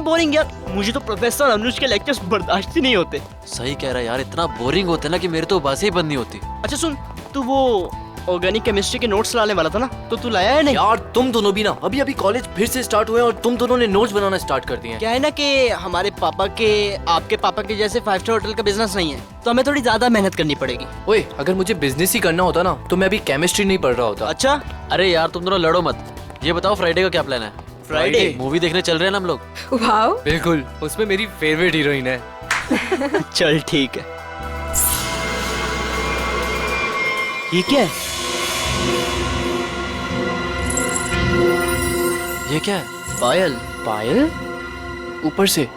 Boring यार, मुझे तो प्रोफेसर अनुज के लेक्चर्स बर्दाश्त ही नहीं होते। सही कह रहा है यार, इतना बोरिंग होते ना कि मेरे तो बातें ही बंद नहीं होती। अच्छा सुन, तू वो ऑर्गेनिक केमिस्ट्री के नोट्स लाने वाला था ना, तो तू लाया है नहीं? यार तुम दोनों भी ना अभी अभी कॉलेज फिर से स्टार्ट हुए और तुम दोनों ने नोट्स बनाना स्टार्ट कर दिए हैं। क्या है ना कि हमारे पापा के आपके पापा के जैसे 5 स्टार होटल का बिजनेस नहीं है, तो हमें थोड़ी ज्यादा मेहनत करनी पड़ेगी। ओए, अगर मुझे बिजनेस ही करना होता ना तो मैं अभी केमिस्ट्री नहीं पढ़ रहा होता। अच्छा, अरे यार तुम दोनों लड़ो मत। ये बताओ फ्राइडे का क्या प्लान है? फ्राइडे मूवी देखने चल रहे हैं ना हम लोग। वाओ, बिल्कुल, उसमें मेरी फेवरेट हीरोइन है। चल ठीक है। ये क्या है? ये क्या है? पायल। पायल ऊपर से।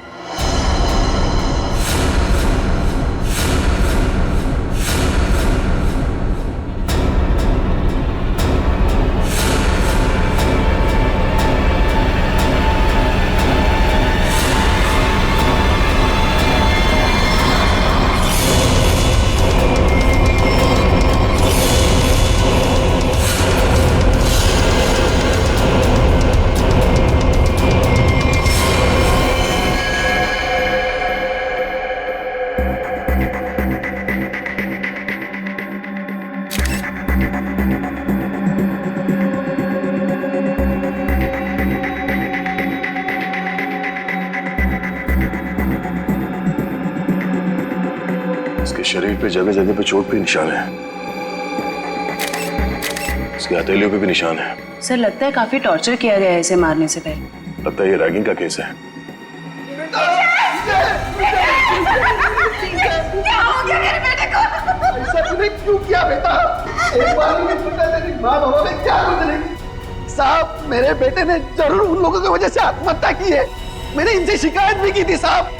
इसके शरीर पे जगह जगह पे चोट पे निशान है, इसके हथेलियों पे भी निशान है। सर लगता है काफी टॉर्चर किया गया है इसे मारने से पहले। लगता है ये रैगिंग का केस है। क्या हो गया मेरे बेटे को? ऐसा तूने क्यों किया बेटा? एक बार भी नहीं सुनता तेरी माँ बाबा में क्या गुजरेगी? साहब, मेरे बेटे ने जरूर उन लोगों की वजह से आत्महत्या की है। मैंने इनसे शिकायत भी की थी साहब।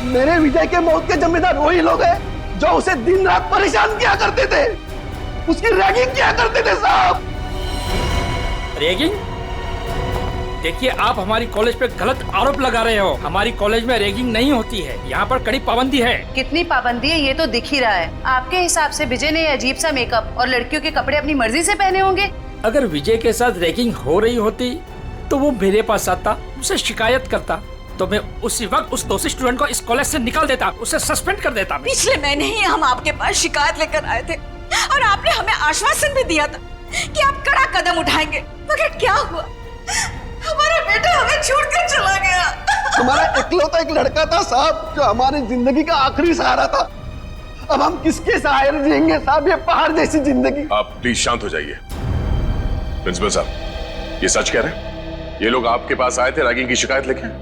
मेरे विजय के मौत के जिम्मेदार वही लोग हैं जो उसे दिन रात परेशान किया करते थे, उसकी रैगिंग किया करते थे साहब। रैगिंग? देखिए, आप हमारी कॉलेज पे गलत आरोप लगा रहे हो। हमारी कॉलेज में रैगिंग नहीं होती है, यहाँ पर कड़ी पाबंदी है। कितनी पाबंदी है ये तो दिख ही रहा है। आपके हिसाब से विजय ने अजीब सा मेकअप और लड़कियों के कपड़े अपनी मर्जी से पहने होंगे। अगर विजय के साथ रैगिंग हो रही होती तो वो मेरे पास आता, उसे शिकायत करता, तो मैं उसी वक्त उस दोषी स्टूडेंट को इस कॉलेज से निकाल देता, उसे सस्पेंड कर देता। पिछले महीने ही हम आपके पास शिकायत लेकर आए थे और आपने हमें आश्वासन भी दिया था कि आप कड़ा कदम उठाएंगे, मगर क्या हुआ? हमारा बेटा हमें छोड़कर चला गया। हमारा इकलौता एक लड़का था साहब जो हमारी जिंदगी का आखिरी सहारा था। अब हम किसके सहारे जिएंगे साहब, ये पहाड़ जैसी जिंदगी। आप प्लीज शांत हो जाइए। प्रिंसिपल साहब, ये सच कह रहे हैं? ये लोग आपके पास आए थे रैगिंग की शिकायत लेके?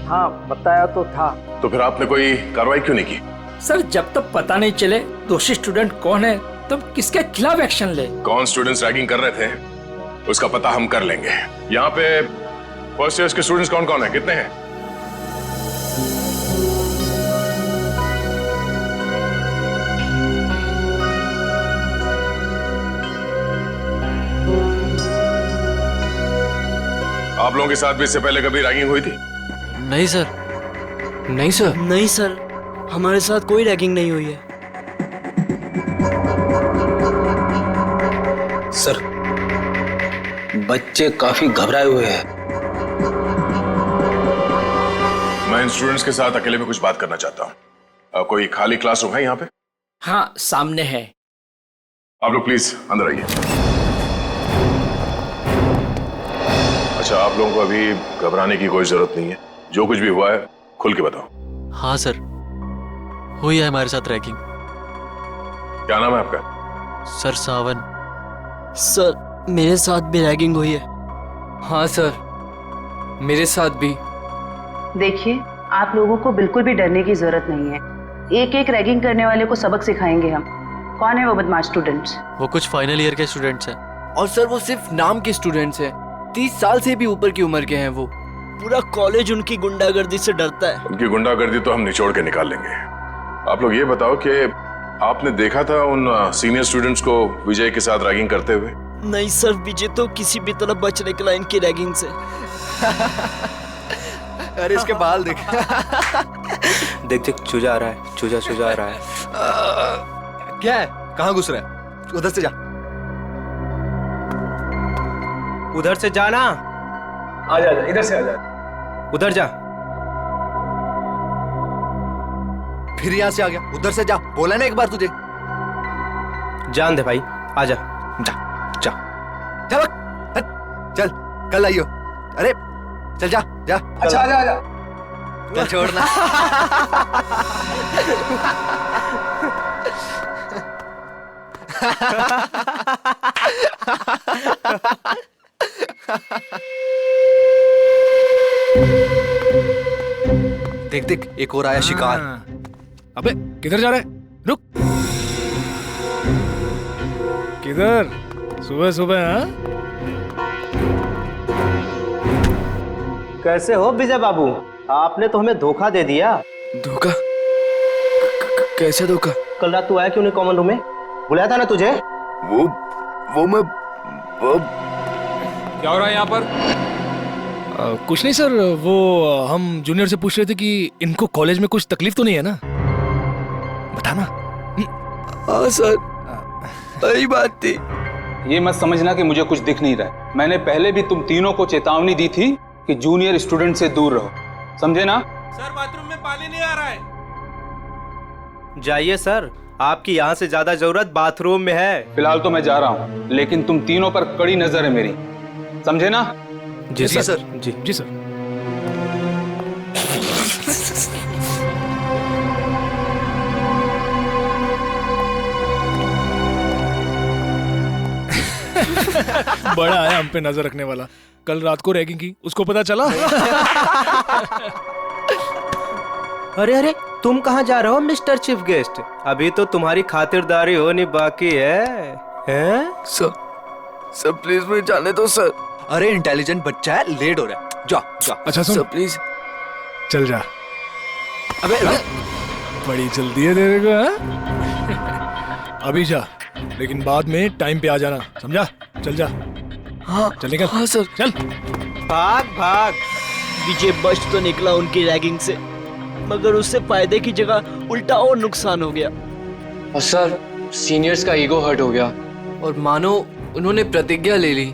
हाँ, बताया तो था। तो फिर आपने कोई कार्रवाई क्यों नहीं की? सर, जब तक पता नहीं चले दोषी स्टूडेंट कौन है तब किसके खिलाफ एक्शन ले। कौन स्टूडेंट्स रैगिंग कर रहे थे उसका पता हम कर लेंगे। यहाँ पे फर्स्ट ईयर के स्टूडेंट्स कौन कौन है, कितने हैं? आप लोगों के साथ भी इससे पहले कभी रैगिंग हुई थी? नहीं सर। नहीं सर। नहीं सर, हमारे साथ कोई रैगिंग नहीं हुई है। सर, बच्चे काफी घबराए हुए हैं। मैं इन स्टूडेंट्स के साथ अकेले में कुछ बात करना चाहता हूँ। कोई खाली क्लासरूम है यहाँ पे? हाँ, सामने है। आप लोग प्लीज अंदर आइए। अच्छा, आप लोगों को अभी घबराने की कोई जरूरत नहीं है। जो कुछ भी हुआ है खुल के बताओ। हाँ सर, हुई है हमारे साथ रैगिंग। क्या नाम है आपका? सर सावन। सर, मेरे साथ भी रैगिंग हुई है। हाँ सर, मेरे साथ भी। देखिए, आप लोगों को बिल्कुल भी डरने की जरूरत नहीं है। एक एक रैगिंग करने वाले को सबक सिखाएंगे हम। कौन है वो बदमाश स्टूडेंट्स? वो कुछ फाइनल ईयर के स्टूडेंट्स हैं। और सर वो सिर्फ नाम के स्टूडेंट्स हैं। 30 साल से भी ऊपर की उम्र के हैं वो। पूरा कॉलेज उनकी गुंडागर्दी से डरता है। उनकी गुंडागर्दी तो हम निचोड़ के निकाल लेंगे। आप लोग ये बताओ कि आपने देखा था उन सीनियर स्टूडेंट्स को विजय के साथ रैगिंग करते हुए? नहीं सर, विजय तो किसी भी तरह बच निकला इनकी रैगिंग से। अरे इसके बाल देख। देख देख, चूजा आ रहा है, चूजा आ रहा है। क्या है? कहाँ घुस रहा है? उधर से जा, उधर से जाना। आ जा, इधर से आ जा। उधर जा। फिर यहाँ से आ गया, उधर से जा, बोला ना एक बार तुझे। जान दे भाई, आजा। जा जा चल चल, कल आइयो। अरे चल जा जा। अच्छा आजा आजा। चल छोड़ना। देख देख, एक और आया शिकार। अबे किधर जा रहा है? रुक। किधर? सुबह सुबह? हाँ? कैसे हो विजय बाबू? आपने तो हमें धोखा दे दिया। धोखा? कैसे धोखा? कल रात तू आया क्यों नहीं कॉमन रूम में? बुलाया था ना तुझे? वो मैं क्या हो रहा है यहाँ पर? कुछ नहीं सर, वो हम जूनियर से पूछ रहे थे कि इनको कॉलेज में कुछ तकलीफ तो नहीं है ना? बताना। हाँ सर, सही बात थी। ये मत समझना कि मुझे कुछ दिख नहीं रहा है। मैंने पहले भी तुम तीनों को चेतावनी दी थी कि जूनियर स्टूडेंट से दूर रहो, समझे ना? सर बाथरूम में पानी नहीं आ रहा है। जाइए सर, आपकी यहाँ से ज्यादा जरूरत बाथरूम में है। फिलहाल तो मैं जा रहा हूँ, लेकिन तुम तीनों पर कड़ी नजर है मेरी, समझे ना? जी सर। जी सर। बड़ा आया हम पे नजर रखने वाला। कल रात को रैगिंग की, उसको पता चला? अरे अरे, तुम कहाँ जा रहे हो मिस्टर चीफ गेस्ट? अभी तो तुम्हारी खातिरदारी होनी बाकी है। हैं? सर प्लीज मुझे जाने दो सर। अरे इंटेलिजेंट बच्चा है, लेट हो रहा है। जा जा। अच्छा सुन, सर प्लीज चल जा। अबे बड़ी जल्दी है तेरे को, हाँ? अभी जा, लेकिन बाद में टाइम पे आ जाना, समझा? चल जा। हाँ चल निकल। हाँ सर। चल भाग भाग। विजय बच तो निकला उनकी रैगिंग से, मगर उससे फायदे की जगह उल्टा और नुकसान हो गया। और सर, सीनियर्स का ईगो हर्ट हो गया। और मानो उन्होंने प्रतिज्ञा ले ली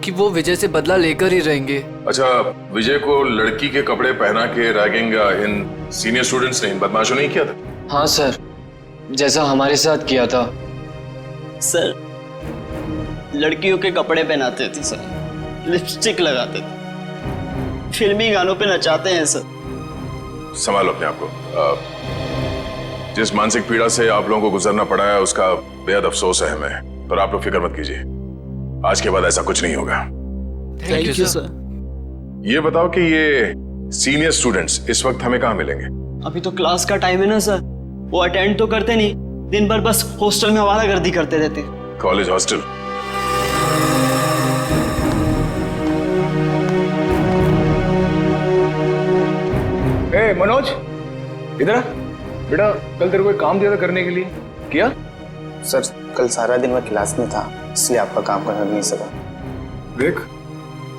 कि वो विजय से बदला लेकर ही रहेंगे। अच्छा, विजय को लड़की के कपड़े पहना के रैगिंग इन सीनियर स्टूडेंट्स ने, इन बदमाशों ने किया था? हाँ सर, जैसा हमारे साथ किया था। सर, लड़कियों के कपड़े पहनाते थे सर, लिपस्टिक लगाते थे, फिल्मी गानों पे नचाते हैं सर। संभालो अपने आप को। जिस मानसिक पीड़ा से आप लोगों को गुजरना पड़ा है उसका बेहद अफसोस है हमें, पर आप लोग फिक्र मत कीजिए, आज के बाद ऐसा कुछ नहीं होगा। Thank you sir. ये बताओ कि ये सीनियर स्टूडेंट्स इस वक्त हमें कहाँ मिलेंगे? अभी तो क्लास का टाइम है ना सर, वो अटेंड तो करते नहीं, दिन भर बस हॉस्टल में आवारागर्दी करते रहते। College hostel? ए मनोज, इधर आ। बेटा, कल तेरे को एक काम दिया था करने के लिए, किया? सर, कल सारा दिन मैं क्लास में था, इसलिए आपका काम करने नहीं सका। देख,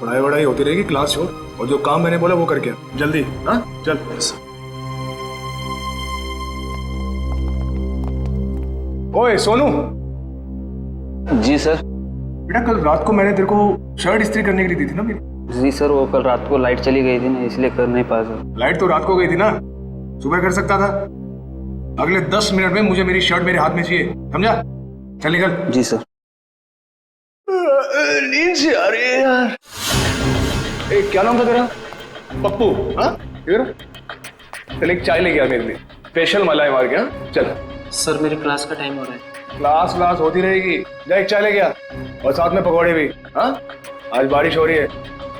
पढ़ाई वढ़ाई होती रहेगी, क्लास छोड़, और जो काम मैंने बोला वो करके आ, जल्दी। हाँ चल। ओए सोनू। जी सर। बेटा, कल रात को मैंने तेरे को शर्ट इस्त्री करने के लिए दी थी ना मेरी? जी सर, वो कल रात को लाइट चली गई थी ना, इसलिए कर नहीं पाया सर। लाइट तो रात को गई थी ना, सुबह कर सकता था। अगले 10 मिनट में मुझे मेरी शर्ट मेरे हाथ में चाहिए, समझा? चल निकल। जी सर। नींद से आ रही है यार। ए, क्या नाम था तेरा? पप्पू? हाँ, इधर चल, एक चाय लेके आ मेरे लिए, स्पेशल मलाई मार के। हाँ चल। सर, मेरी क्लास का टाइम हो रहा है। क्लास होती रहेगी, जा एक चाय लेके आ, और साथ में पकौड़े भी। हाँ, आज बारिश हो रही है,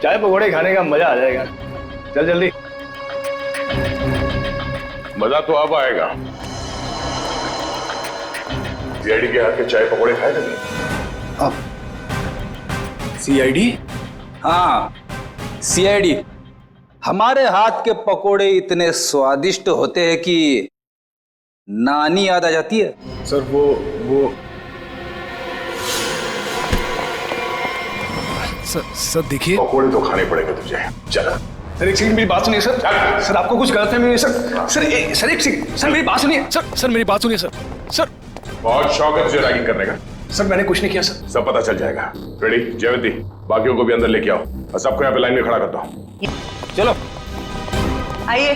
चाय पकौड़े खाने का मजा आ जाएगा। चल जल्दी। मजा तो अब आएगा। सीआईडी के हाथ के चाय पकौड़े खाए कभी? अब सीआईडी? हाँ, सीआईडी। हमारे हाथ के पकोड़े इतने स्वादिष्ट होते हैं कि नानी याद आ जाती है। सर वो सर देखिए, पकौड़े तो खाने पड़ेंगे तुझे, चला। सर एक सेकंड, मेरी बात सुनिए सर। सर आपको कुछ गलत है सर एक सेकंड, सर मेरी बात सुनिए सर मेरी बात सुनिए सर। बहुत शौक है तुझे रैगिंग करने का? सर मैंने कुछ नहीं किया सर। सब पता चल जाएगा। रेडी? जयवंती, बाकियों को भी अंदर लेके आओ और सबको यहाँ पे लाइन में खड़ा करता हूँ। चलो आइए।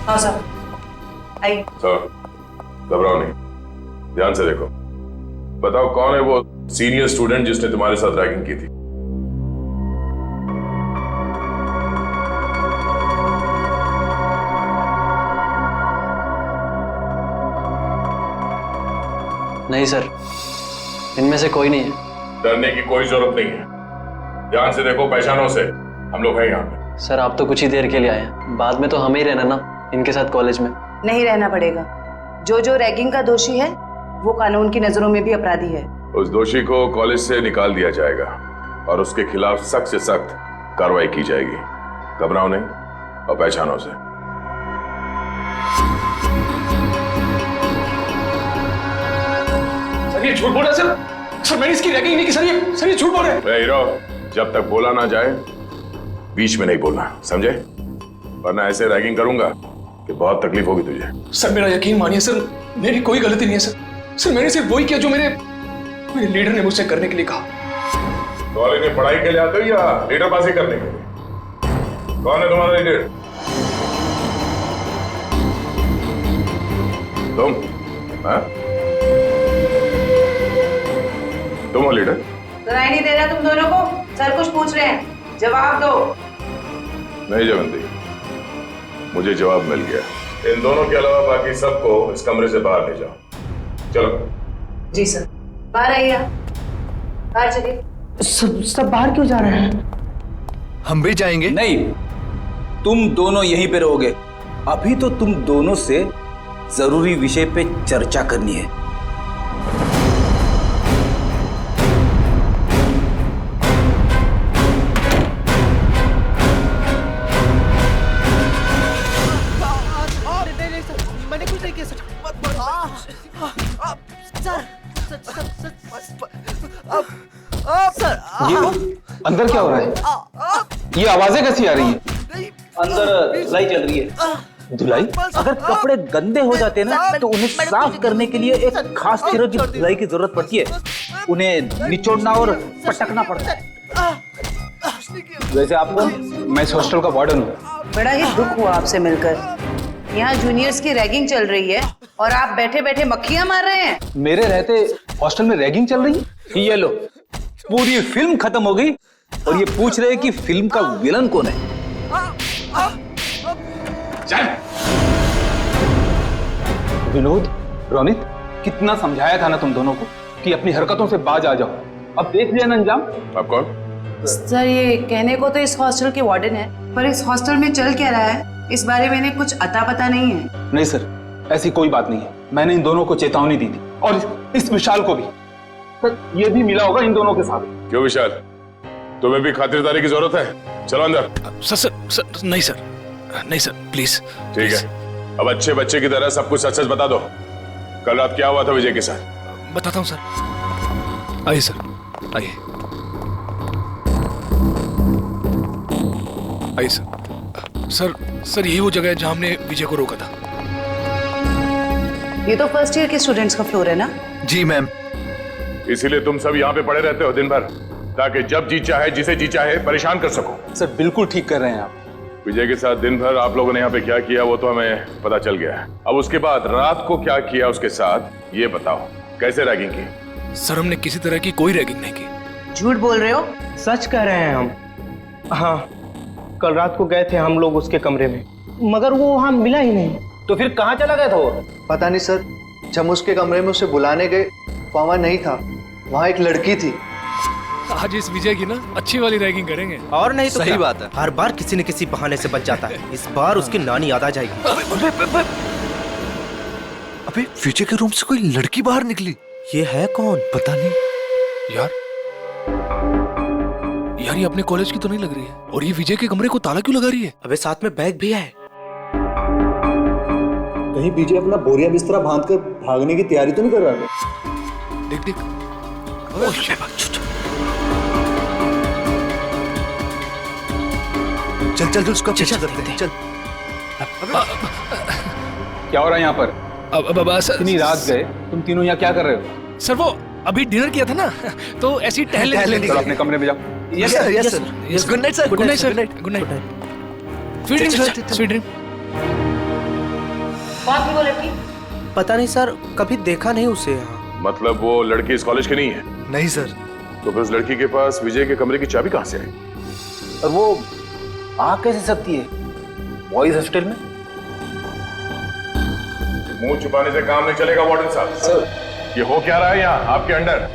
हाँ सर, आइए। सर, घबराओ नहीं, ध्यान से देखो। बताओ कौन है वो सीनियर स्टूडेंट जिसने तुम्हारे साथ रैगिंग की थी? नहीं सर, इनमें से कोई नहीं है। डरने की कोई जरूरत नहीं है, ध्यान से देखो, पहचानो से। हम लोग हैं यहाँ पे। सर आप तो कुछ ही देर के लिए आए हैं, बाद में तो हमें ही रहना ना इनके साथ कॉलेज में। नहीं रहना पड़ेगा। जो जो रैगिंग का दोषी है वो कानून की नजरों में भी अपराधी है। उस दोषी को कॉलेज से निकाल दिया जाएगा और उसके खिलाफ सख्त से सख्त कार्रवाई की जाएगी। घबराओ नहीं और पहचानो से। सर ये झूठ बोल रहा है सर मैंने इसकी रैगिंग नहीं की सर, ये झूठ बोल रहे हैं। हीरो, जब तक बोला ना जाए बीच में नहीं बोलना, समझे? वरना ऐसे रैगिंग करूंगा कि बहुत तकलीफ होगी तुझे। सर मेरा यकीन मानिए सर, मेरी कोई गलती नहीं है सर। सर मैंने सिर्फ वही किया जो मेरे लीडर ने मुझसे करने के लिए कहा। कॉलेज में पढ़ाई के लिए आते हो या लीडरबाजी करने के लिए? कौन है तुम्हारा लीडर? तुम? हाँ? तुम हो लीडर? सुनाई नहीं दे रहा तुम दोनों को? सर कुछ पूछ रहे हैं, जवाब दो। नहीं जवंती, मुझे जवाब मिल गया। इन दोनों के अलावा बाकी सबको इस कमरे से बाहर ले जाओ। चलो। जी सर। बाहर आइए, बाहर चलिए। सब बाहर क्यों जा रहे हैं? हम भी जाएंगे। नहीं, तुम दोनों यहीं पे रहोगे। अभी तो तुम दोनों से जरूरी विषय पे चर्चा करनी है। मैंने कुछ नहीं किया सर। ये अंदर क्या हो रहा है? ये आवाजें कैसी आ रही हैं? अंदर धुलाई चल रही है। धुलाई? अगर कपड़े गंदे हो जाते हैं ना तो उन्हें साफ करने के लिए एक खास तरह की धुलाई की जरूरत पड़ती है। उन्हें निचोड़ना और पटकना पड़ता है। वैसे आपको, मैं इस हॉस्टल का वार्डन हूँ। बड़ा ही दुख हुआ आपसे मिलकर। यहाँ जूनियर्स की रैगिंग चल रही है और आप बैठे बैठे मक्खियां मार रहे हैं। मेरे रहते हॉस्टल में रैगिंग चल रही है? ये लो, पूरी फिल्म खत्म हो गई और ये पूछ रहे हैं कि फिल्म का विलन कौन है। विनोद, रोनित, कितना समझाया था ना तुम दोनों को कि अपनी हरकतों से बाज आ जाओ। अब देख लिया ना अंजाम। आप कौन? सर ये कहने को तो इस हॉस्टल के वार्डन है, पर इस हॉस्टल में चल क्या रहा है इस बारे में इन्हें कुछ अता पता नहीं है। नहीं सर, ऐसी कोई बात नहीं है। मैंने इन दोनों को चेतावनी दी थी और इस विशाल को भी। सर ये भी मिला होगा इन दोनों के साथ। क्यों विशाल, तुम्हें भी खातिरदारी की जरूरत है? चलो अंदर। सर नहीं सर, नहीं सर प्लीज। ठीक है, अब अच्छे बच्चे की तरह सब कुछ सच सच बता दो। कल रात क्या हुआ था विजय के साथ? बताता हूँ सर। आइए सर, आइए आइए सर। सर यही वो जगह है जहां हमने विजय को रोका था। ये तो फर्स्ट ईयर के स्टूडेंट्स का फ्लोर है ना? जी मैम। इसीलिए तुम सब यहाँ पे पड़े रहते हो दिन भर, ताकि जब जी चाहे जिसे जी चाहे परेशान कर सको। सर बिल्कुल ठीक कर रहे हैं आप। विजय के साथ दिन भर आप लोगों ने यहाँ पे क्या किया वो तो हमें पता चल गया है। अब उसके बाद रात को क्या किया उसके साथ ये बताओ। कैसे रैगिंग की? सर हमने किसी तरह की कोई रैगिंग नहीं की। झूठ बोल रहे हो? सच कह रहे हैं हम। हाँ, कल रात को गए थे हम लोग उसके कमरे में, मगर वो वहां मिला ही नहीं। तो फिर कहाँ चला गया था वो? पता नहीं सर, जब उसके कमरे में उसे बुलाने गए वहां नहीं था, वहां एक लड़की थी। आज इस विजय की ना अच्छी वाली रैगिंग करेंगे। और नहीं तो सही क्या? बात है। हर बार किसी न किसी बहाने से बच जाता है। इस बार उसकी नानी याद आ जाएगी। अबे विजय के रूम से कोई लड़की बाहर निकली। ये है कौन? पता नहीं यार ये अपने कॉलेज की तो नहीं लग रही है। और ये विजय के कमरे को ताला क्यों लगा रही है? अबे साथ में बैग भी है। कहीं विजय अपना बोरिया बिस्तरा बांध कर भागने की तैयारी तो नहीं कर रहा है? देख देख। चल चल उसका पीछा करते हैं। चल। क्या हो रहा है यहाँ पर? अब इतनी रात गए, तुम तीनों यहाँ क्या कर रहे हो? सर वो अभी डिनर किया था ना, तो ऐसी टहलने। चलो अपने कमरे में जाओ। Yes sir, yes sir. Good night sir. Good night sir. Good night. Sweet dream sir, sweet dream. कौन थी वो लड़की? पता नहीं सर, कभी देखा नहीं उसे यहाँ। मतलब वो लड़की इस कॉलेज की नहीं है? नहीं सर। तो फिर उस लड़की के पास विजय के कमरे की चाबी कहां से आई? और वो आ कैसे सकती है बॉयज हॉस्टल में? मुंह छुपाने से काम नहीं चलेगा वार्डन साहब। सर, ये हो क्या रहा है यहाँ आपके अंडर?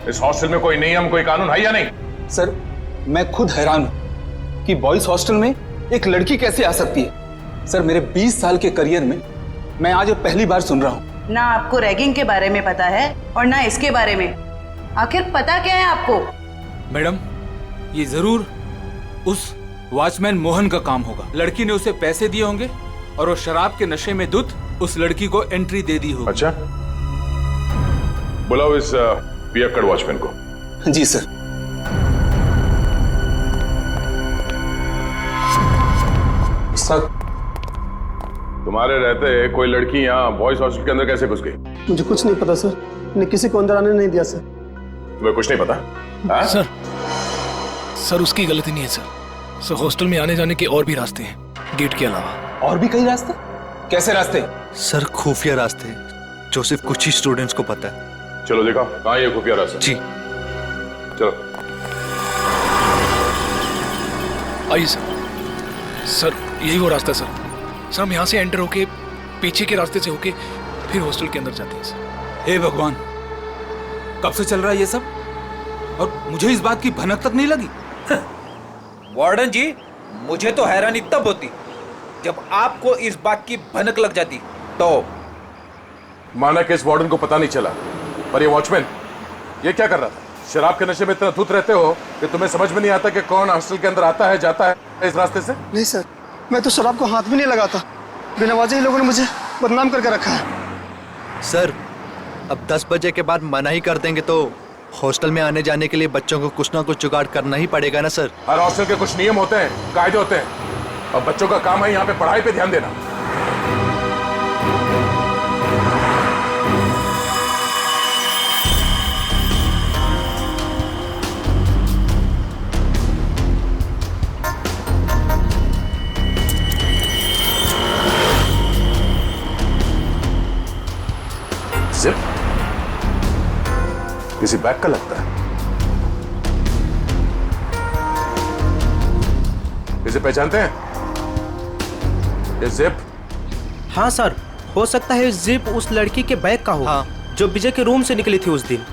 इस हॉस्टल में कोई नियम, कोई कानून है या नहीं? सर मैं खुद हैरान हूं कि बॉयज हॉस्टल में एक लड़की कैसे आ सकती है। सर मेरे 20 साल के करियर में मैं आज पहली बार सुन रहा हूं। ना आपको रैगिंग के बारे में पता है और ना इसके बारे में। आखिर पता क्या है आपको? मैडम, ये जरूर उस वॉचमैन मोहन का काम होगा। लड़की ने उसे पैसे दिए होंगे और वो शराब के नशे में धुत उस लड़की को एंट्री दे दी होगी। अच्छा, बुलाओ इस पियक्कड़ वॉचमैन को। जी सर। सर, तुम्हारे रहते कोई लड़की यहाँ बॉयज हॉस्टल के अंदर कैसे घुस गई? मुझे कुछ नहीं पता सर, मैंने किसी को अंदर आने नहीं दिया सर। तुम्हें कुछ नहीं पता? हाँ? सर उसकी गलती नहीं है सर हॉस्टल में आने जाने के और भी रास्ते हैं, गेट के अलावा। और भी कई रास्ते? कैसे रास्ते? सर खुफिया रास्ते जो सिर्फ कुछ ही स्टूडेंट्स को पता है। चलो दिखाओ कहाँ ये खुफिया रास्ता। जी चलो। आइए सर, यही वो रास्ता है सर। हम यहाँ से एंटर होके पीछे के रास्ते से होके फिर हॉस्टल के अंदर जाते हैं सर। हे भगवान, कब से चल रहा है ये सब और मुझे इस बात की भनक तक नहीं लगी। वार्डन जी, मुझे तो हैरानी तब होती जब आपको इस बात की भनक लग जाती। तो माना कि इस वार्डन को पता नहीं चला, पर ये वॉचमैन ये क्या कर रहा था? शराब के नशे में इतना धुत रहते हो कि तुम्हें समझ में नहीं आता कि कौन हॉस्टल के अंदर आता है जाता है इस रास्ते से? नहीं सर, मैं तो शराब को हाथ भी नहीं लगाता। बिना वजह ही लोगों ने मुझे बदनाम करके रखा है। सर अब 10 बजे के बाद मना ही कर देंगे तो हॉस्टल में आने जाने के लिए बच्चों को कुछ ना कुछ जुगाड़ करना ही पड़ेगा ना सर। हर हॉस्टल के कुछ नियम होते हैं, कायदे होते हैं, और बच्चों का काम है यहाँ पे पढ़ाई पे ध्यान देना। जिप किसी बैग का लगता है। इसे पहचानते हैं? ये जिप? हाँ सर, हो सकता है जिप उस लड़की के बैग का हो। हाँ। जो विजय के रूम से निकली थी उस दिन।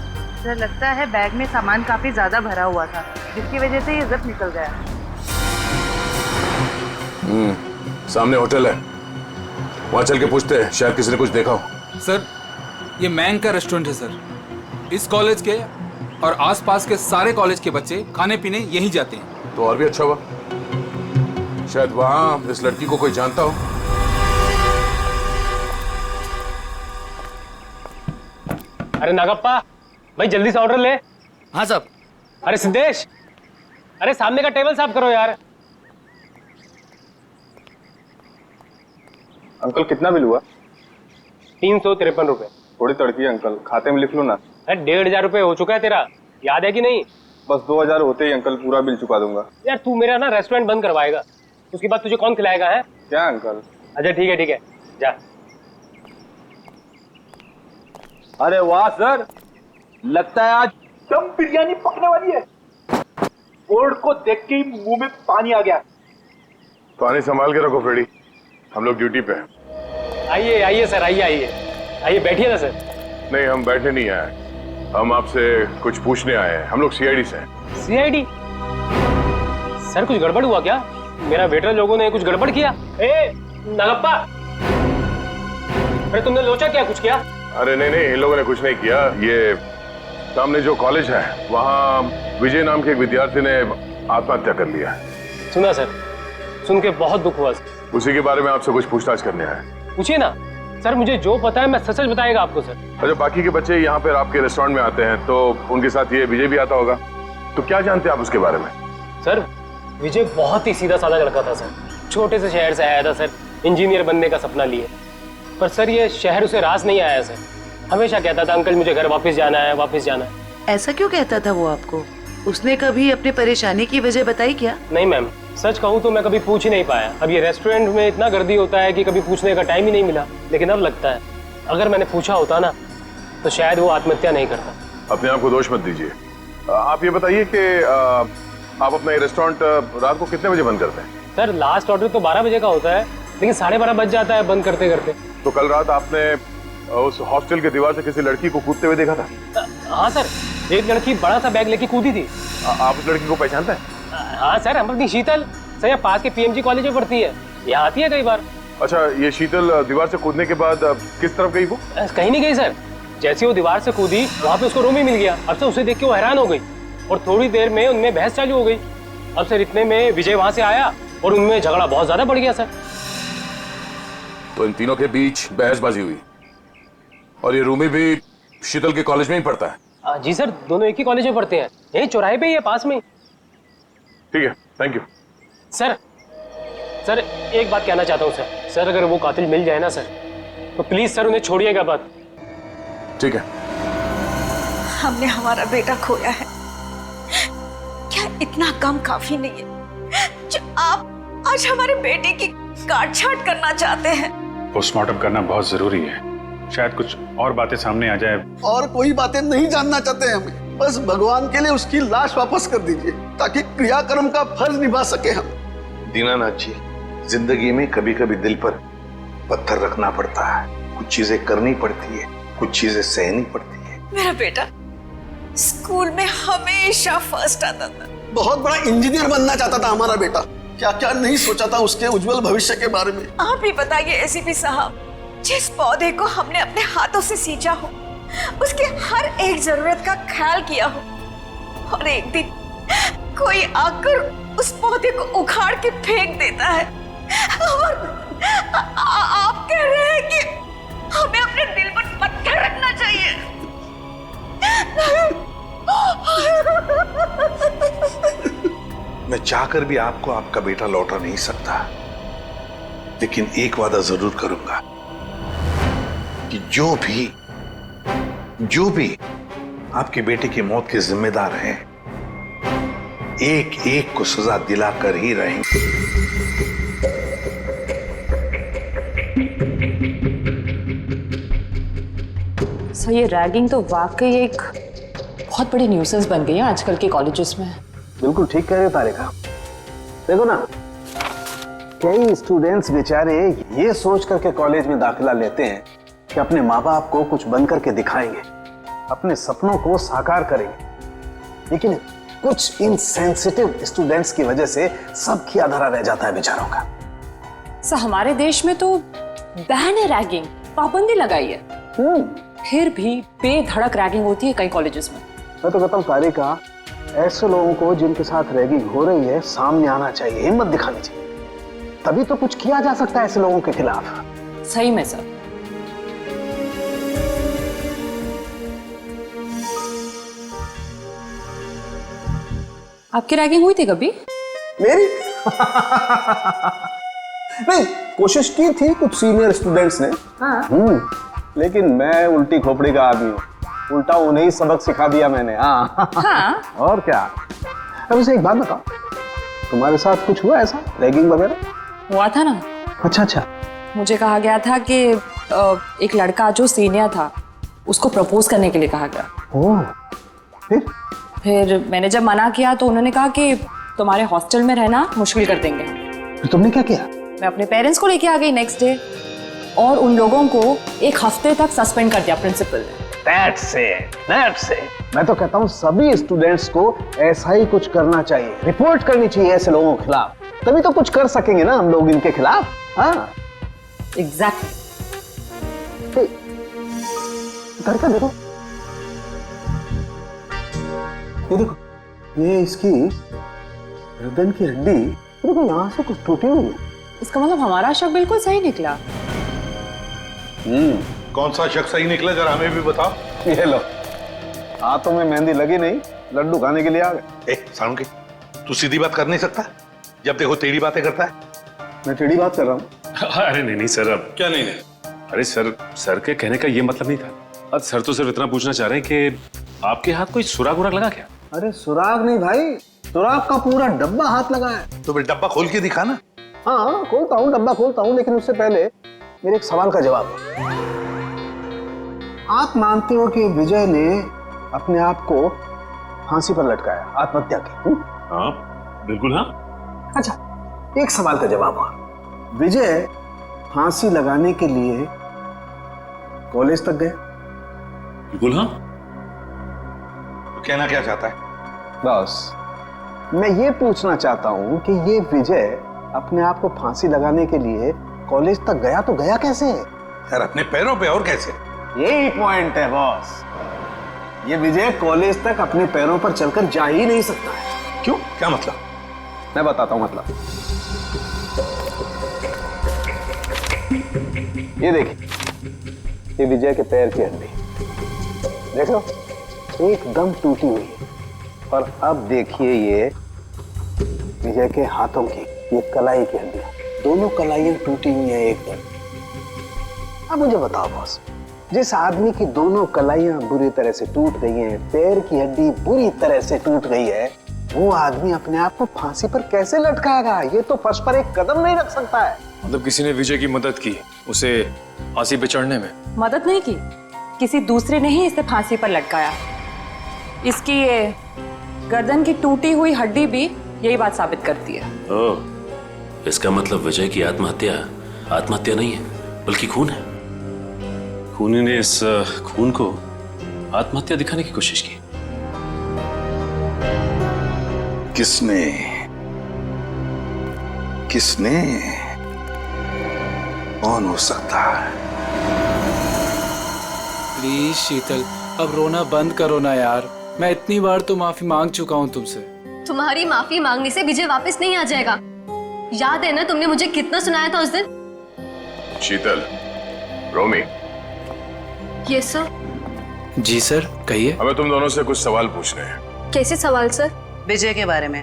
सर लगता है बैग में सामान काफी ज्यादा भरा हुआ था, जिसकी वजह से ये जिप निकल गया। सामने होटल है, वहां चल के पूछते हैं, शायद किसी ने कुछ देखा हो। सर ये मैंग का रेस्टोरेंट है सर। इस कॉलेज के और आसपास के सारे कॉलेज के बच्चे खाने पीने यहीं जाते हैं। तो और भी अच्छा हुआ, शायद वहां इस लड़की को कोई जानता हो। अरे नागप्पा भाई, जल्दी से ऑर्डर ले। हाँ साहब। अरे सिद्धेश, अरे सामने का टेबल साफ करो यार। अंकल कितना बिल हुआ? 353 रुपए। थोड़ी तड़की है अंकल, खाते में लिख लो ना। अरे 1,500 रुपए हो चुका है तेरा, याद है कि नहीं? बस 2000 होते ही अंकल पूरा बिल चुका दूंगा। यार तू मेरा ना रेस्टोरेंट बंद करवाएगा, उसके बाद तुझे कौन खिलाएगा है? क्या अंकल? अच्छा ठीक है जा। अरे वाह सर, लगता है आज दम बिरयानी पकने वाली है। बोर्ड को देख के ही मुंह में पानी आ गया। पानी संभाल के रखो फ्रेडी, हम लोग ड्यूटी पे हैं। आइए सर, आइए बैठिए ना सर। नहीं, हम बैठने नहीं आए, हम आपसे कुछ पूछने आए हैं। हम लोग सीआईडी से हैं। सीआईडी? सर कुछ गड़बड़ हुआ क्या? मेरा वेटर लोगों ने कुछ गड़बड़ किया? ए नागप्पा, अरे तुमने लोचा क्या, कुछ किया? अरे नहीं, इन लोगों ने कुछ नहीं किया। ये सामने जो कॉलेज है वहाँ विजय नाम के एक विद्यार्थी ने आत्महत्या कर लिया। सुना सर, सुन के बहुत दुख हुआ। उसी के बारे में आपसे कुछ पूछताछ करने आए। पूछिए ना सर, मुझे जो पता है मैं सच बताएगा आपको सर। अच्छा, बाकी के बच्चे यहाँ पर आपके रेस्टोरेंट में आते हैं तो उनके साथ ये विजय भी आता होगा, तो क्या जानते हैं आप उसके बारे में? सर विजय बहुत ही सीधा साधा लड़का था सर, छोटे से शहर से आया था सर, इंजीनियर बनने का सपना लिए। पर सर ये शहर उसे रास नहीं आया सर, हमेशा कहता था अंकल मुझे घर वापस जाना है। ऐसा क्यों कहता था वो आपको? उसने कभी अपनी परेशानी की वजह बताई क्या? नहीं मैम, सच कहूँ तो मैं कभी पूछ ही नहीं पाया। अब ये रेस्टोरेंट में इतना गर्दी होता है कि कभी पूछने का टाइम ही नहीं मिला। लेकिन अब लगता है अगर मैंने पूछा होता ना तो शायद वो आत्महत्या नहीं करता। अपने आप को दोष मत दीजिए। आप ये बताइए कि आप अपना ये रेस्टोरेंट रात को कितने बजे बंद करते हैं? सर लास्ट ऑर्डर तो 12 बजे का होता है, लेकिन 12:30 बज जाता है बंद करते करते। तो कल रात आपने उस हॉस्टल के दीवार से किसी लड़की को कूदते हुए देखा था? हाँ सर, एक लड़की बड़ा सा बैग लेके कूदी थी। आप उस लड़की को पहचानते हैं? हाँ सर, हम अपनी शीतल सर यहाँ पास के पीएमजी कॉलेज में पढ़ती है, यहाँ आती है कई बार। अच्छा, ये शीतल दीवार से कूदने के बाद किस तरफ गई वो? कहीं नहीं गई सर, जैसे वो दीवार से कूदी वहाँ पे उसको रूम ही मिल गया। अब सर उसे देख के वो हैरान हो गई और थोड़ी देर में उनमें बहस चालू हो गई। अब सर इतने में विजय वहाँ से आया और उनमें झगड़ा बहुत ज्यादा बढ़ गया सर। तो इन तीनों के बीच बहसबाजी हुई और ये रूमी भी शीतल के कॉलेज में ही पढ़ता है? जी सर, दोनों एक ही कॉलेज में पढ़ते हैं, यही चौराहे पे ही है पास में। ठीक है, थैंक यू। सर एक बात कहना चाहता हूँ सर, अगर वो कातिल मिल जाए ना सर तो प्लीज सर उन्हें छोड़िएगा मत। ठीक है। हमने हमारा बेटा खोया है, क्या इतना कम काफी नहीं है जो आप आज हमारे बेटे की काट-छांट करना चाहते हैं? पोस्टमार्टम करना बहुत जरूरी है, शायद कुछ और बातें सामने आ जाए। और कोई बातें नहीं जानना चाहते हमें, बस भगवान के लिए उसकी लाश वापस कर दीजिए ताकि क्रियाकर्म का फर्ज निभा सके हम। दीनानाथ जी, जिंदगी में कभी कभी दिल पर पत्थर रखना पड़ता है, कुछ चीजें करनी पड़ती है, कुछ चीजें सहनी पड़ती है। मेरा बेटा स्कूल में हमेशा फर्स्ट आता था, बहुत बड़ा इंजीनियर बनना चाहता था हमारा बेटा, क्या क्या नहीं सोचा था उसके उज्जवल भविष्य के बारे में। आप ही बताइए एसीपी साहब, जिस पौधे को हमने अपने हाथों से सींचा हो, उसके हर एक जरूरत का ख्याल किया हो, और एक दिन कोई आकर उस पौधे को उखाड़ के फेंक देता है और आप कह रहे हैं कि हमें अपने दिल पर पत्थर रखना चाहिए। मैं चाहकर भी आपको आपका बेटा लौटा नहीं सकता, लेकिन एक वादा जरूर करूंगा कि जो भी आपके बेटे की मौत के जिम्मेदार हैं, एक एक को सजा दिलाकर ही रहेंगे। सर ये रैगिंग तो वाकई एक बहुत बड़ी न्यूसेंस बन गई है आजकल के कॉलेजेस में। बिल्कुल ठीक कह रहे हो तारिका। देखो ना, कई स्टूडेंट्स बेचारे ये सोच करके कॉलेज में दाखिला लेते हैं कि अपने माँ बाप को कुछ बन करके दिखाएंगे, अपने सपनों को साकार करेंगे, लेकिन कुछ इनसेंसिटिव स्टूडेंट्स की वजह से सब किया धरा रह जाता है बेचारों का। सर हमारे देश में तो बैन है रैगिंग, पाबंदी लगाई है, फिर भी बेधड़क रैगिंग होती है कई कॉलेजेस में। मैं तो कहता हूँ तारिका, ऐसे लोगों को जिनके साथ रैगिंग हो रही है सामने आना चाहिए, हिम्मत दिखानी चाहिए, तभी तो कुछ किया जा सकता है ऐसे लोगों के खिलाफ। सही में सर। आपकी रैगिंग हुई थी कभी? मेरी? नहीं, कोशिश की थी कुछ सीनियर स्टूडेंट्स ने। हाँ। लेकिन मैं उल्टी खोपड़ी का आदमी हूँ, उल्टा उन्हें सबक सिखा दिया मैंने। हाँ। और क्या। अब वैसे एक बात बताओ, तुम्हारे साथ कुछ हुआ ऐसा रैगिंग वगैरह? हुआ था ना। अच्छा। मुझे कहा गया था कि एक लड़का जो सीनियर था उसको प्रपोज करने के लिए कहा गया। ओह, फिर मैंने जब मना किया तो उन्होंने कहा कि तुम्हारे हॉस्टल में रहना मुश्किल कर देंगे। फिर तुमने क्या किया? मैं अपने पेरेंट्स को लेके आ गई नेक्स्ट डे, और उन लोगों को 1 हफ्ते तक सस्पेंड कर दिया प्रिंसिपल ने। That's it. मैं तो कहता हूँ सभी स्टूडेंट्स को ऐसा ही कुछ करना चाहिए, रिपोर्ट करनी चाहिए ऐसे लोगों के खिलाफ, तभी तो कुछ कर सकेंगे ना हम लोग इनके खिलाफ। हाँ एग्जैक्टली। करके देखो, ये देखो, ये इसकी गर्दन की हड्डी देखो, यहाँ से कुछ टूटी हुई है। इसका मतलब हमारा शक बिल्कुल सही निकला। कौन सा शक सही निकला, जरा हमें भी बताओ। ये लो, हाथों में मेहंदी लगी नहीं, लड्डू खाने के लिए आ गए। सालुंके, तू सीधी बात कर नहीं सकता, जब देखो टेढ़ी बातें करता है। मैं टेढ़ी बात कर रहा हूँ? अरे नहीं सर, अब क्या नहीं? अरे सर के कहने का ये मतलब नहीं था। अब सर तो सिर्फ इतना पूछना चाह रहे हैं कि आपके हाथ कोई सुराग लगा क्या? अरे सुराग नहीं भाई, सुराग का पूरा डब्बा हाथ लगा है। तो फिर डब्बा खोल के दिखा ना। हाँ खोलता हूँ, डब्बा खोलता हूँ, लेकिन उससे पहले मेरे एक सवाल का जवाब। आप मानते हो कि विजय ने अपने आप को फांसी पर लटकाया, आत्महत्या की? हाँ बिल्कुल हाँ। अच्छा, एक सवाल का जवाब और, विजय फांसी लगाने के लिए कॉलेज तक गए? बिल्कुल हाँ। तो कहना क्या चाहता है? बॉस, मैं ये पूछना चाहता हूं कि ये विजय अपने आप को फांसी लगाने के लिए कॉलेज तक गया तो गया कैसे? यार अपने पैरों पे, और कैसे? यही पॉइंट है बॉस, ये विजय कॉलेज तक अपने पैरों पर चलकर जा ही नहीं सकता है। क्यों, क्या मतलब? मैं बताता हूं मतलब। ये देखिए, ये विजय के पैर की हड्डी देख लो, एकदम टूटी हुई है। और अब देखिए ये विजय के हाथों की ये कलाई की हड्डियां, दोनों कलाइयां टूटी हुई हैं एकदम। अब मुझे बताओ बॉस, जिस आदमी की दोनों कलाइयां बुरी तरह से टूट गई हैं, पैर की हड्डी बुरी तरह से टूट गई है, वो आदमी अपने आप को फांसी पर कैसे लटकाएगा? ये तो फर्श पर एक कदम नहीं रख सकता है। मतलब किसी ने विजय की मदद की उसे फांसी पे चढ़ने में? मदद नहीं की, किसी दूसरे ने ही इसे फांसी पर लटकाया। इसकी ये गर्दन की टूटी हुई हड्डी भी यही बात साबित करती है। ओह, इसका मतलब विजय की आत्महत्या नहीं है बल्कि खून है। खूनी ने इस खून को आत्महत्या दिखाने की कोशिश की। किसने कौन हो सकता है? प्लीज शीतल, अब रोना बंद करो ना यार। मैं इतनी बार तो माफी मांग चुका हूँ तुमसे। तुम्हारी माफी मांगने से विजय वापस नहीं आ जाएगा। याद है ना तुमने मुझे कितना सुनाया था उस दिन? शीतल, रोमी। Yes sir. जी सर, कहिए। हमें तुम दोनों से कुछ सवाल पूछने हैं। कैसे सवाल सर? विजय के बारे में।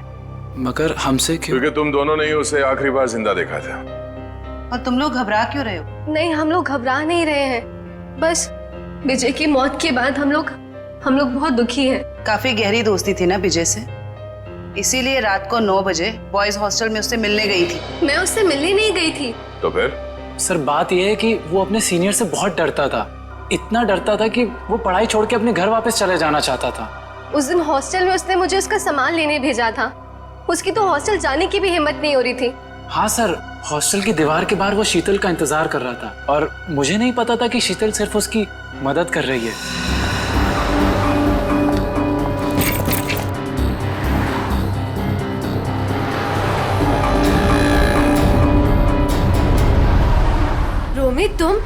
मगर हमसे क्यों? क्योंकि तुम दोनों ने ही उसे आखिरी बार जिंदा देखा था। और तुम लोग घबरा क्यों रहे हो? नहीं, हम लोग घबरा नहीं रहे हैं, बस विजय की मौत के बाद हम लोग बहुत दुखी हैं। काफी गहरी दोस्ती थी ना विजय से, इसीलिए रात को 9 बजे बॉयज हॉस्टल में उससे मिलने गई थी। मैं उससे मिलने नहीं गई थी। तो फिर? सर बात यह है कि वो अपने सीनियर से बहुत डरता था, इतना डरता था कि वो पढ़ाई छोड़ के अपने घर वापस चले जाना चाहता था। उस दिन हॉस्टल में उसने मुझे उसका सामान लेने भेजा था। उसकी तो हॉस्टल जाने की भी हिम्मत नहीं हो रही थी। हाँ सर, हॉस्टल की दीवार के बाहर वो शीतल का इंतजार कर रहा था और मुझे नहीं पता था कि शीतल सिर्फ उसकी मदद कर रही है। रोमी, तुम?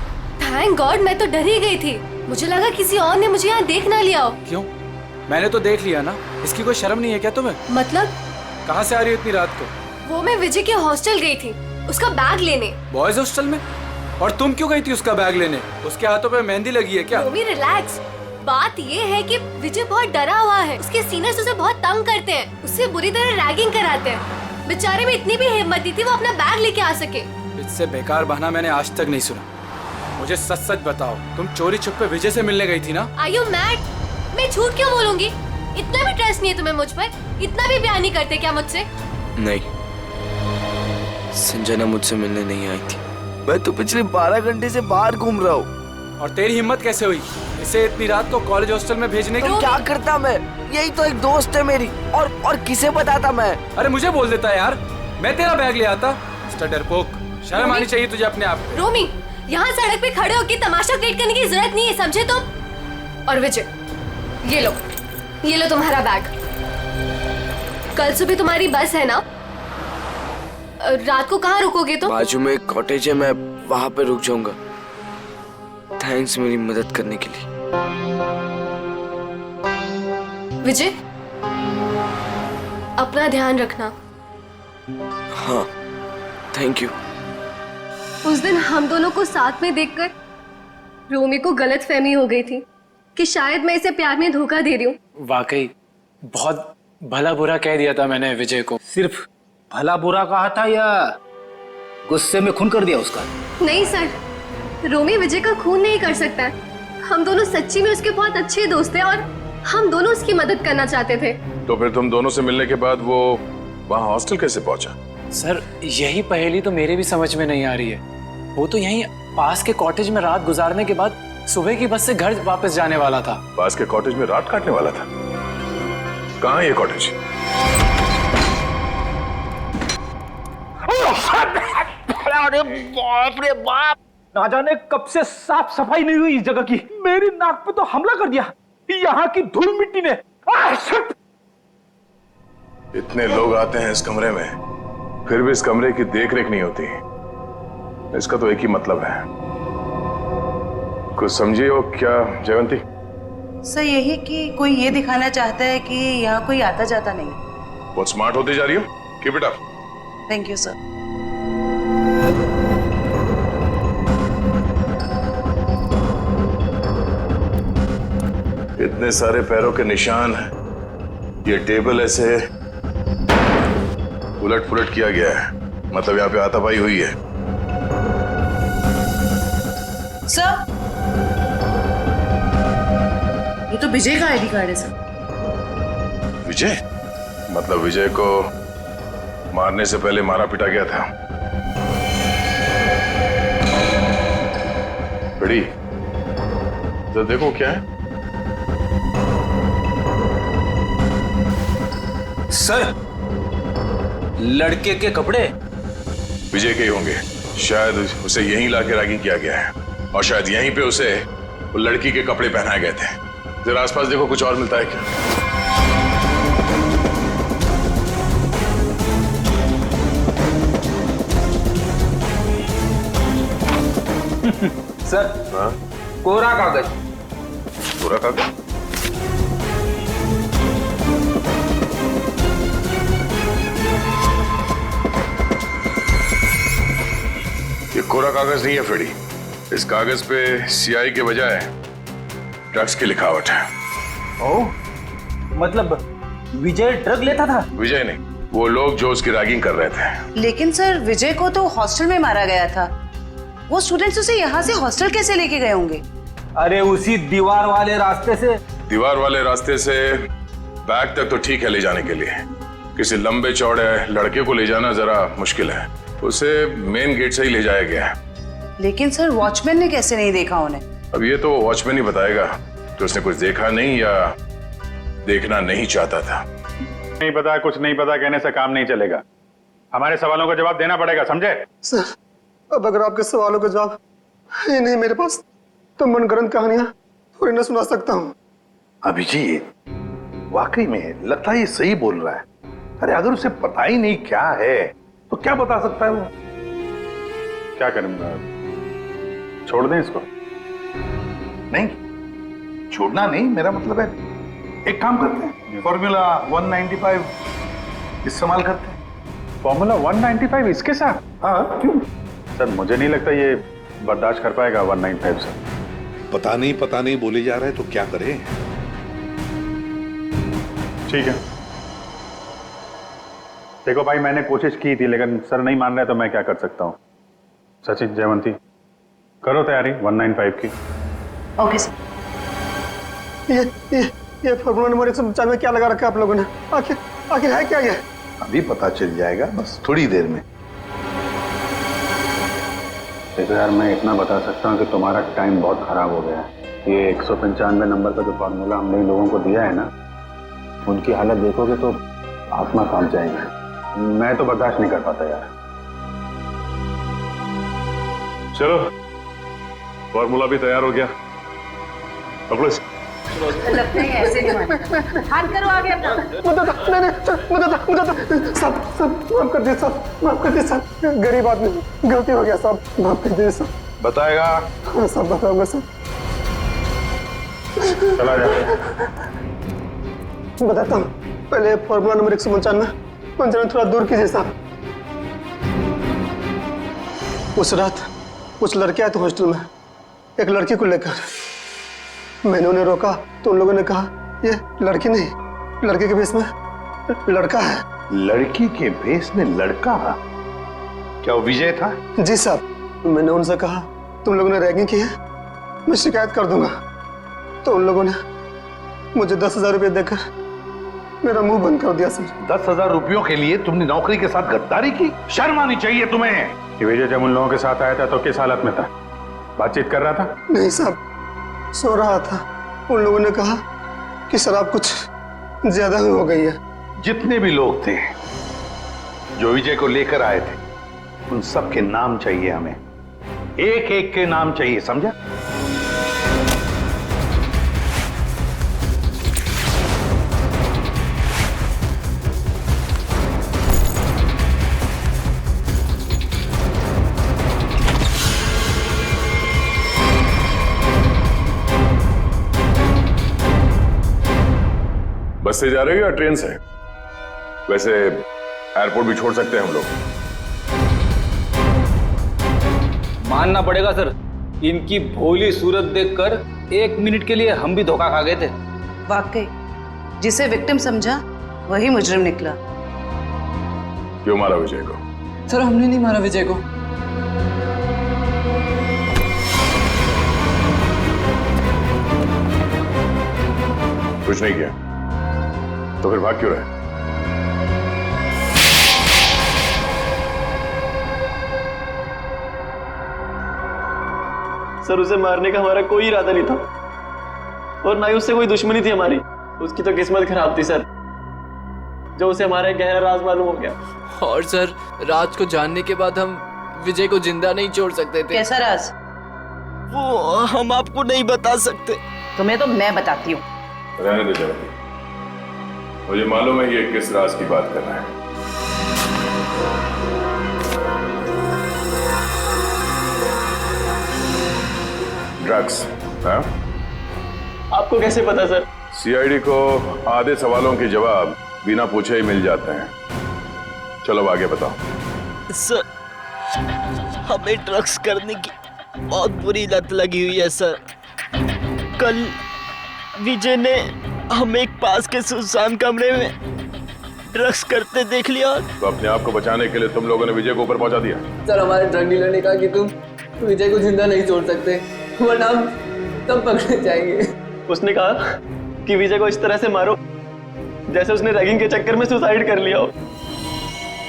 थैंक गॉड, मैं तो डर ही गई थी। मुझे लगा किसी और ने मुझे यहाँ देख ना लिया हो। क्यों? मैंने तो देख लिया ना। इसकी कोई शर्म नहीं है क्या तुम्हें? मतलब? कहाँ से आ रही हो इतनी रात को? वो मैं विजय के हॉस्टल गई थी, उसका बैग लेने। बॉयज हॉस्टल में? और तुम क्यों गई थी उसका बैग लेने? उसके हाथों पे मेहंदी लगी है क्या? रोमी रिलैक्स। बात ये है कि विजय बहुत डरा हुआ है। उसके सीनियर्स उसे बहुत तंग करते हैं, उससे बुरी तरह रैगिंग कराते हैं। बेचारे में इतनी भी हिम्मत नहीं थी वो अपना बैग लेके आ सके। इससे बेकार बहाना मैंने आज तक नहीं सुना। मुझे सच सच बताओ, तुम चोरी छुपे विजय से मिलने गई थी ना? Are you mad? मैं झूठ क्यों बोलूंगी? इतना भी ट्रस्ट नहीं है तुम्हें मुझ पर? इतना भी प्यार नहीं करते क्या मुझसे? नहीं, संजना मुझसे मिलने नहीं आई थी। मैं तो पिछले 12 घंटे से बाहर घूम रहा हूँ। और तेरी हिम्मत कैसे हुई इसे इतनी रात को कॉलेज हॉस्टल में भेजने की? तो क्या करता मैं? यही तो एक दोस्त है मेरी, और किसे बताता मैं? अरे मुझे बोल देता यार, मैं तेरा बैग ले आता। मिस्टर डरपोक, शर्म आनी चाहिए तुझे अपने आप। रोमी, यहाँ सड़क पे खड़े होकर तमाशा क्रिएट करने की जरूरत नहीं है, समझे तुम? और विजय, ये लो तुम्हारा बैग। कल सुबह तुम्हारी बस है ना? रात को कहाँ रुकोगे तुम? बाजू में एक कॉटेज है, मैं वहाँ पे रुक जाऊंगा। थैंक्स मेरी मदद करने के लिए। विजय, अपना ध्यान रखना। हाँ, थैंक यू। उस दिन हम दोनों को साथ में देखकर रोमी को गलतफहमी हो गई थी कि शायद मैं इसे प्यार में धोखा दे रही हूँ। वाकई बहुत भला बुरा कह दिया था मैंने विजय को। सिर्फ भला बुरा कहा था या गुस्से में खून कर दिया उसका? नहीं सर, रोमी विजय का खून नहीं कर सकता है। हम दोनों सच्ची में उसके बहुत अच्छे दोस्त हैं और हम दोनों उसकी मदद करना चाहते थे। तो फिर तुम दोनों से मिलने के बाद वो वहां हॉस्टल कैसे पहुंचा? सर यही पहेली तो मेरे भी समझ में नहीं आ रही है। वो तो यहीं पास के कॉटेज में रात गुजारने के बाद सुबह की बस से घर वापस जाने वाला था। पास के कॉटेज में रात काटने वाला था? कहाँ है ये कॉटेज? अरे बाप रे बाप, ना जाने कब से साफ सफाई नहीं हुई इस जगह की। मेरी नाक पे तो हमला कर दिया यहाँ की धूल मिट्टी ने। इतने लोग आते हैं इस कमरे में, फिर भी इस कमरे की देख रेख नहीं होती। इसका तो एक ही मतलब है। कुछ समझिए हो क्या जयवंती? सर यही कि कोई ये दिखाना चाहता है कि यहाँ कोई आता जाता नहीं। बहुत स्मार्ट होती जा रही हो। Keep it up. Thank you sir. इतने सारे पैरों के निशान हैं। ये टेबल ऐसे उलट पुलट किया गया है, मतलब यहाँ पे हाथापाई हुई है। सर ये तो विजय का आईडी कार्ड है सर। विजय? मतलब विजय को मारने से पहले मारा पिटा गया था। बड़ी तो देखो क्या है। सर लड़के के कपड़े विजय के ही होंगे। शायद उसे यहीं लाके रैगिंग किया गया है और शायद यहीं पे उसे वो लड़की के कपड़े पहनाए गए थे। जरा आसपास देखो, कुछ और मिलता है क्या? सर कोरा कागज। कोरा कागज? ये कोरा कागज नहीं है फ्रेडी। इस कागज पे सीआई के बजाय ड्रग्स की लिखावट है। ओह, मतलब विजय ड्रग लेता था? विजय नहीं, वो लोग जो उसकी रैगिंग कर रहे थे। लेकिन सर विजय को तो हॉस्टल में मारा गया था। वो स्टूडेंट्स उसे यहाँ से हॉस्टल कैसे लेके गए होंगे? अरे उसी दीवार वाले रास्ते से। दीवार वाले रास्ते से बैग तक तो ठीक है ले जाने के लिए, किसी लंबे चौड़े लड़के को ले जाना जरा मुश्किल है। उसे मेन गेट से ही ले जाया गया है। लेकिन सर वॉचमैन ने कैसे नहीं देखा उन्हें? अब ये तो वॉचमैन ही बताएगा कि उसने कुछ देखा नहीं या देखना नहीं चाहता था। नहीं पता, कुछ नहीं पता कहने से काम नहीं चलेगा। हमारे सवालों का जवाब देना पड़ेगा, समझे? सर अब अगर आपके सवालों का जवाब है नहीं मेरे पास तो मनगढ़ंत कहानियां थोड़ी ना सुना सकता हूँ। अभिजीत वाकई में लगता है ये सही बोल रहा है। अरे अगर उसे पता ही नहीं क्या है तो क्या बता सकता है वो? क्या करूंगा, छोड़ दें इसको? नहीं, छोड़ना नहीं, मेरा मतलब है एक काम करते हैं, फॉर्मूला 195 इस्तेमाल करते हैं। फॉर्मूला 195 इसके साथ? हाँ क्यों? सर मुझे नहीं लगता ये बर्दाश्त कर पाएगा 195 से। पता नहीं बोले जा रहा है तो क्या करें? ठीक है, देखो भाई मैंने कोशिश की थी लेकिन सर नहीं मान रहे तो मैं क्या कर सकता हूँ। सचिन, जयवंती करो तैयारी 195 की। Okay sir. ये फॉर्मूला नंबर 195 में क्या लगा रखा है आप लोगों ने? आखिर है क्या ये? अभी पता चल जाएगा, बस थोड़ी देर में। देखो यार, मैं इतना बता सकता हूँ कि तुम्हारा टाइम बहुत खराब हो गया है। ये 195 नंबर का जो फार्मूला हमने लोगों को दिया है ना, उनकी हालत देखोगे तो आत्मा कांप जाएगी। मैं तो बर्दाश्त नहीं कर पाता यार। चलो फॉर्मूला भी तैयार हो गया। पकड़ो इसे। लगता है ऐसे नहीं मानता। हाथ करो आगे अपना। सब माफ कर दे साहब, माफ कर दे साहब, गरीब आदमी, गलती हो गया साहब, माफ कर दे साहब। बताएगा? हाँ साहब बताऊंगा साहब। चला जा। बताता हूँ, पहले फॉर्मूला नंबर 195 थोड़ा दूर कीजिए साहब। उस रात कुछ लड़के आए थे हॉस्टल में एक लड़की को लेकर। मैंने उन्हें रोका तो उन लोगों ने कहा ये लड़की नहीं, लड़के के भेष में लड़का है। लड़की के भेष में लड़का? क्या वो विजय था? जी साहब। मैंने उनसे कहा तुम लोगों ने रैगिंग की है, मैं शिकायत कर दूंगा। तो उन लोगों ने मुझे 10,000 रुपये देकर मेरा मुंह बंद कर दिया सर। 10,000 रुपयों के लिए तुमने नौकरी के साथ गद्दारी की? शर्म आनी चाहिए तुम्हें। कि विजय जब उन लोगों के साथ आया था तो किस हालत में था? बातचीत कर रहा था? नहीं साहब, सो रहा था। उन लोगों ने कहा कि शराब कुछ ज्यादा ही हो गई है। जितने भी लोग थे जो विजय को लेकर आए थे, उन सब के नाम चाहिए हमें, एक एक के नाम चाहिए, समझा? बस से जा रहे हो या ट्रेन से? वैसे एयरपोर्ट भी छोड़ सकते हैं हम लोग। मानना पड़ेगा सर, इनकी भोली सूरत देखकर 1 मिनट के लिए हम भी धोखा खा गए थे। वाकई जिसे विक्टिम समझा वही मुजरिम निकला। क्यों मारा विजय को? सर हमने नहीं मारा विजय को। कुछ नहीं किया तो फिर भाग क्यों रहे? सर उसे मारने का हमारा कोई इरादा नहीं था और ना ही उससे कोई दुश्मनी थी हमारी। उसकी तो किस्मत खराब थी सर, जो उसे हमारा एक गहरा राज मालूम हो गया। और सर राज को जानने के बाद हम विजय को जिंदा नहीं छोड़ सकते थे। कैसा राज? वो हम आपको नहीं बता सकते। तुम्हें तो मैं बताती हूँ। रहने दे जरा, मुझे मालूम है ये किस राज की बात कर रहा है। ड्रग्स? हाँ? आपको कैसे पता सर? सीआईडी को आधे सवालों के जवाब बिना पूछे ही मिल जाते हैं। चलो आगे बताओ। सर हमें ड्रग्स करने की बहुत बुरी लत लगी हुई है सर। कल विजय ने हमें एक पास के सुनसान कमरे में ड्रग्स करते देख लिया। तो अपने आप को बचाने के लिए तुम लोगों ने विजय को ऊपर पहुंचा दिया। सर हमारे ड्रग डीलर ने कहा कि तुम विजय को जिंदा नहीं छोड़ सकते, वरना हम तब पकड़े जाएंगे। उसने कहा कि विजय को इस तरह से मारो जैसे उसने रैगिंग के चक्कर में सुसाइड कर लिया हो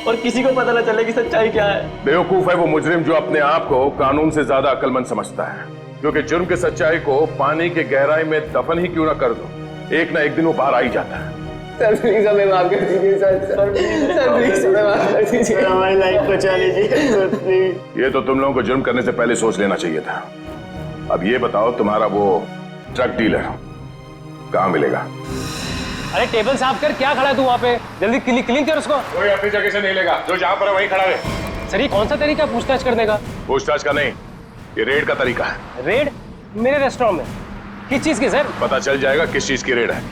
और किसी को पता न चले कि सच्चाई क्या है। बेवकूफ है वो मुजरिम जो अपने आप को कानून से ज्यादा अक्लमंद समझता है, क्योंकि जुर्म की सच्चाई को पानी के गहराई में दफन ही क्यों ना कर दो, एक ना एक दिन वो बाहर आ ही जाता है। सर प्लीज हमें माफ कर दीजिए सर प्लीज हमें माफ कर दीजिए, हमारी लाइफ बचा लीजिए। ये तो तुम लोगों को जुर्म करने से पहले सोच लेना चाहिए था। अब ये बताओ तुम्हारा वो ड्रग डीलर कहाँ मिलेगा? अरे टेबल साफ कर, क्या खड़ा है तू वहाँ पे? जल्दी क्लीन कर उसको। कोई अपनी जगह से नहीं लेगा, जो जहाँ पर है वहीं खड़ा रहे। सर ये कौन सा तरीका पूछताछ करने का? पूछताछ का नहीं, ये रेड का तरीका है। रेड? मेरे रेस्टोरेंट में? किस चीज की सर? पता चल जाएगा किस चीज की रेड है।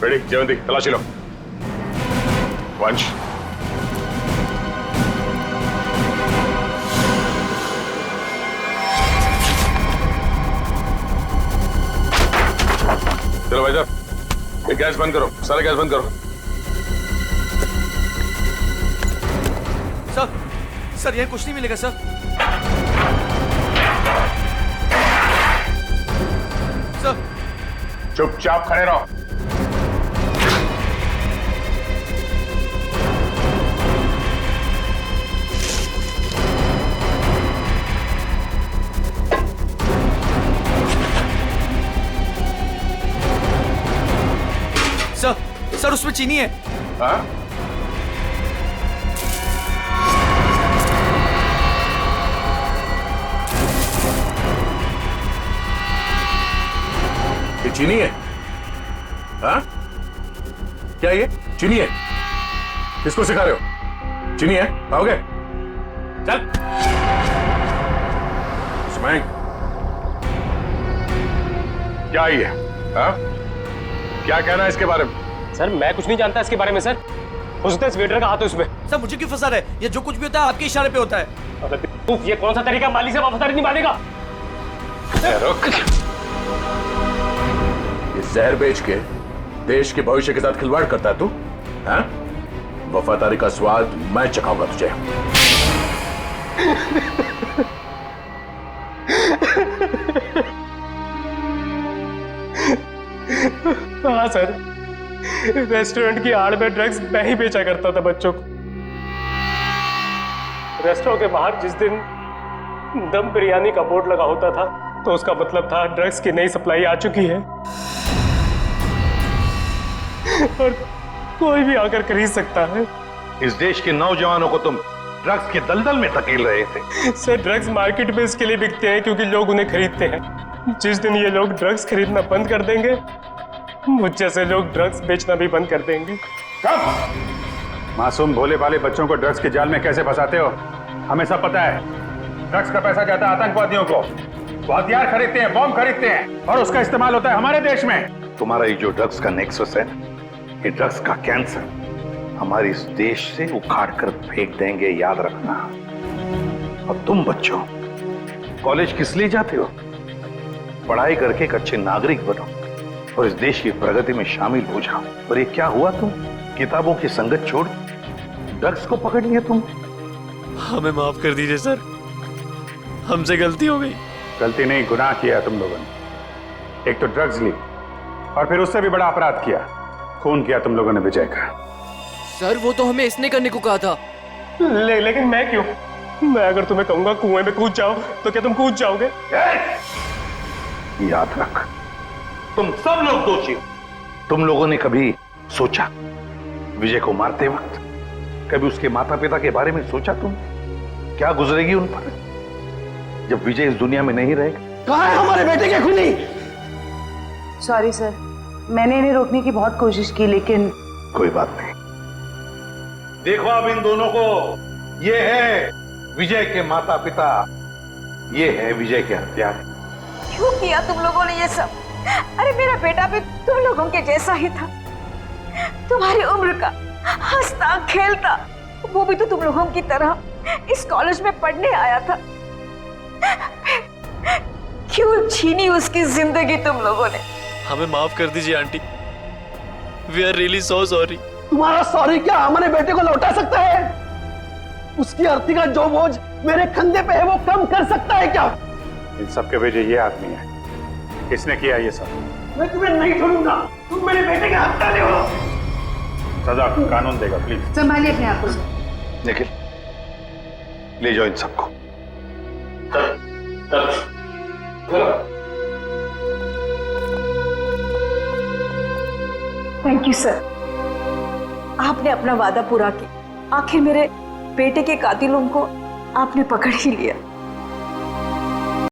रेडी जयवंती, तलाशी लो। वंश चलो भाई साहब, ये गैस बंद करो, सारे गैस बंद करो। सर यहाँ कुछ नहीं मिलेगा सर। सर चुपचाप खड़े रहो। सर उसमें चीनी है। हाँ? ये चीनी है? हाँ? क्या ये चीनी है? किसको सिखा रहे हो? चीनी है? आओगे? चल। सुमाई, क्या ये? हाँ? क्या कहना है इसके बारे में? सर मैं कुछ नहीं जानता इसके बारे में सर। हो सकता है इस वेटर का हाथ है उसमें। सर मुझे क्यों फंसा रहे? ये जो कुछ भी होता है आपके इशारे पे होता है। अबे ये कौन सा तरीका माली से वफादारी निभाने का? रुक। ये जहर बेच के देश के भविष्य के साथ खिलवाड़ करता है तू? हाँ? वफादारी का स्वाद मैं चखाऊंगा तुझे। हाँ सर, रेस्टोरेंट की आड़ में ड्रग्स मैं ही बेचा करता था बच्चों को। रेस्टोरेंट के बाहर जिस दिन दम बिरयानी का बोर्ड लगा होता था तो उसका मतलब था ड्रग्स की नई सप्लाई आ चुकी है और कोई भी आकर खरीद सकता है। इस देश के नौजवानों को तुम ड्रग्स के दलदल में धकेल रहे थे। सर, ड्रग्स मार्केट में इसके लिए बिकते हैं क्योंकि लोग उन्हें खरीदते हैं। जिस दिन ये लोग ड्रग्स खरीदना बंद कर देंगे, मुझ जैसे लोग ड्रग्स बेचना भी बंद कर देंगे। मासूम भोले भाले बच्चों को ड्रग्स के जाल में कैसे फंसाते हो, हमें सब पता है। ड्रग्स का पैसा जाता है आतंकवादियों को, वो हथियार खरीदते हैं, बॉम्ब खरीदते हैं और उसका इस्तेमाल होता है हमारे देश में। तुम्हारा ये जो ड्रग्स का नेक्सस है, ये ड्रग्स का कैंसर हमारे इस देश से उखाड़ कर फेंक देंगे, याद रखना। अब तुम बच्चों कॉलेज किस लिए जाते हो? पढ़ाई करके एक अच्छे नागरिक बनो और इस देश की प्रगति में शामिल हो जाओ। और ये क्या हुआ, तुम किताबों की संगत छोड़ ड्रग्स को पकड़ लिया तुम। हमें माफ कर दीजिए सर, हमसे गलती हो गई। गलती नहीं, गुनाह किया तुम लोगों ने। एक तो ड्रग्स ली और फिर उससे भी बड़ा अपराध किया, खून किया तुम लोगों ने विजय का। सर, वो तो हमें इसने करने को कहा था। लेकिन मैं क्यों? मैं अगर तुम्हें कहूंगा कुएं में कूद जाओ तो क्या तुम कूद जाओगे? याद रख, तुम सब लोग दोषी हो। तुम लोगों ने कभी सोचा विजय को मारते वक्त, कभी उसके माता पिता के बारे में सोचा तुम क्या गुजरेगी उन पर जब विजय इस दुनिया में नहीं रहेगा? कहाँ है हमारे बेटे के खूनी? सॉरी सर, मैंने इन्हें रोकने की बहुत कोशिश की लेकिन कोई बात नहीं। देखो अब इन दोनों को, ये है विजय के माता पिता, ये है विजय के हत्यारे। क्यों किया तुम लोगों ने ये सब? अरे मेरा बेटा भी तुम लोगों के जैसा ही था, तुम्हारी उम्र का, हंसता खेलता। वो भी तो तुम लोगों की तरह इस कॉलेज में पढ़ने आया था। क्यों छीनी उसकी जिंदगी तुम लोगों ने? हमें माफ कर दीजिए aunty, we are really so sorry. तुम्हारा सॉरी क्या हमारे बेटे को लौटा सकता है? उसकी अर्थी का जो बोझ मेरे कंधे पे है वो कम कर सकता है क्या? इन सब के वजह ये आदमी है, किसने किया ये सब? मैं तुम्हें नहीं छोड़ूंगा, तुम मेरे बेटे के हत्यारे हो। सजा कानून देगा, प्लीज संभालिए अपने आप को। निखिल, ले जाओ इन सबको। थैंक यू सर, आपने अपना वादा पूरा किया। आखिर मेरे बेटे के कातिलों को आपने पकड़ ही लिया।